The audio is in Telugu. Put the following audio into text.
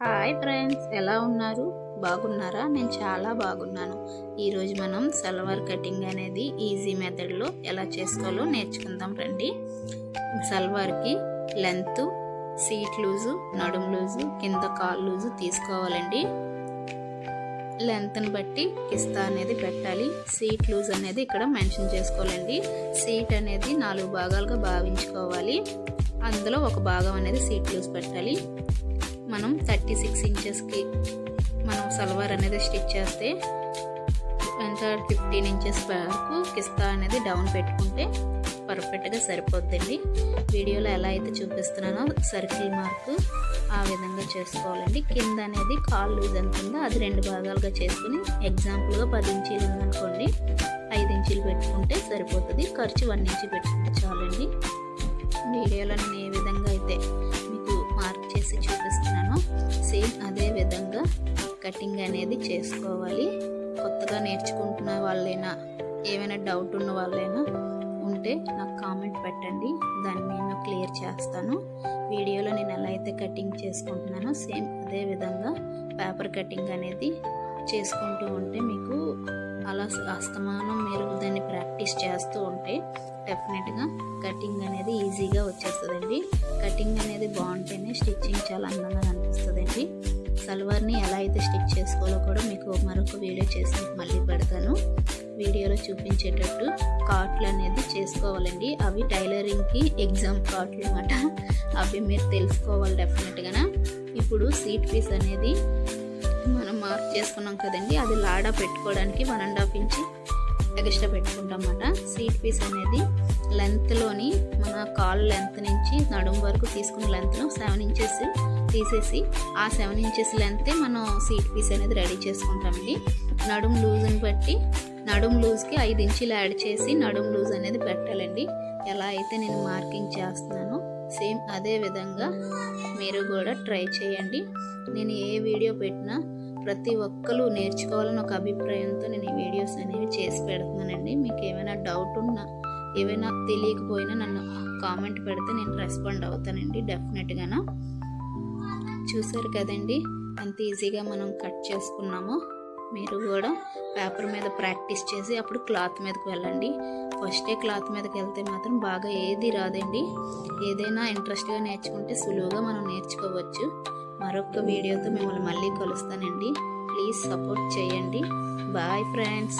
హాయ్ ఫ్రెండ్స్, ఎలా ఉన్నారు? బాగున్నారా? నేను చాలా బాగున్నాను. ఈరోజు మనం సల్వార్ కటింగ్ అనేది ఈజీ మెథడ్లో ఎలా చేసుకోవాలో నేర్చుకుందాం రండి. సల్వార్కి లెంత్, సీట్ లూజు, నడుం లూజు, కింద కాల్ లూజు తీసుకోవాలండి. లెంత్ని బట్టి కిస్తా అనేది పెట్టాలి. సీట్ లూజ్ అనేది ఇక్కడ మెన్షన్ చేసుకోవాలండి. సీట్ అనేది 4 భాగాలుగా భావించుకోవాలి. అందులో ఒక భాగం అనేది సీట్ లూజ్ పెట్టాలి. మనం 36 ఇంచెస్కి మనం సల్వార్ అనేది స్టిచ్ చేస్తే ఎంత 15 ఇంచెస్ వరకు కిస్తా అనేది డౌన్ పెట్టుకుంటే పర్ఫెక్ట్గా సరిపోద్దండి. వీడియోలో ఎలా అయితే చూపిస్తున్నానో సర్కిల్ మార్క్ ఆ విధంగా చేసుకోవాలండి. కింద అనేది కాల్ లూజ్ ఎంత ఉందో అది 2 భాగాలుగా చేసుకుని ఎగ్జాంపుల్గా 10 ఇంచీలు ఉందనుకోండి, 5 ఇంచీలు పెట్టుకుంటే సరిపోతుంది. ఖర్చు 1 ఇంచ్ పెట్టుకుంటే చాలండి. వీడియోలో నేను ఏ విధంగా అయితే మీకు మార్క్ చేసి చూపిస్తున్నానో సేమ్ అదే విధంగా కటింగ్ అనేది చేసుకోవాలి. కొత్తగా నేర్చుకుంటున్న వాళ్ళైనా ఏమైనా డౌట్ ఉన్న వాళ్ళైనా ఉంటే నాకు కామెంట్ పెట్టండి, దాన్ని నేను క్లియర్ చేస్తాను. వీడియోలో నేను ఎలా అయితే కటింగ్ చేసుకుంటున్నానో సేమ్ అదే విధంగా పేపర్ కటింగ్ అనేది చేసుకుంటూ ఉంటే మీకు అలా అస్తమానం మీరు దాన్ని ప్రాక్టీస్ చేస్తూ ఉంటే డెఫినెట్గా కటింగ్ అనేది ఈజీగా వచ్చేస్తుందండి. కటింగ్ అనేది బాగుంటేనే స్టిచ్చింగ్ చాలా అందంగా అనిపిస్తుందండి. సల్వార్ని ఎలా అయితే స్టిచ్ చేసుకోవాలో కూడా మీకు మరొక వీడియో చేసి మళ్ళీ పెడతాను. వీడియోలో చూపించేటట్టు కాట్లు అనేది చేసుకోవాలండి. అవి టైలరింగ్కి ఎగ్జామ్ కాట్లు అన్నమాట. అవి మీరు తెలుసుకోవాలి డెఫినెట్గా. ఇప్పుడు సీట్ పీస్ అనేది మనం మార్క్ చేసుకున్నాం కదండి, అది లాడా పెట్టుకోవడానికి 1.5 ఇంచ్ ఎక్స్ట్రా పెట్టుకుంటాం అన్నమాట. సీట్ పీస్ అనేది లెంత్లోని మన కాల్ లెంత్ నుంచి నడుం వరకు తీసుకున్న లెంత్లో 7 ఇంచెస్ తీసేసి ఆ 7 ఇంచెస్ లెంతే మనం సీట్ పీస్ అనేది రెడీ చేసుకుంటామండి. నడుం లూజ్ని బట్టి నడుం లూజ్కి 5 ఇంచులు యాడ్ చేసి నడుం లూజ్ అనేది పెట్టాలండి. ఎలా అయితే నేను మార్కింగ్ చేస్తున్నానో సేమ్ అదే విధంగా మీరు కూడా ట్రై చేయండి. నేను ఏ వీడియో పెట్టినా ప్రతి ఒక్కరు నేర్చుకోవాలని ఒక అభిప్రాయంతో నేను ఈ వీడియోస్ అనేవి చేసి పెడుతున్నానండి. మీకు ఏమైనా డౌట్ ఉన్నా ఏమైనా తెలియకపోయినా నన్ను కామెంట్ పెడితే నేను రెస్పాండ్ అవుతానండి డెఫినెట్గా. చూసారు కదండి ఎంత ఈజీగా మనం కట్ చేసుకున్నామో. మీరు కూడా పేపర్ మీద ప్రాక్టీస్ చేసి అప్పుడు క్లాత్ మీదకి వెళ్ళండి. ఫస్టే క్లాత్ మీదకి వెళ్తే మాత్రం బాగా ఏది రాదండి. ఏదైనా ఇంట్రెస్ట్గా నేర్చుకుంటే సులువుగా మనం నేర్చుకోవచ్చు. మరొక వీడియోతో మిమ్మల్ని మళ్ళీ కలుస్తానండి. ప్లీజ్ సపోర్ట్ చేయండి. Bye friends.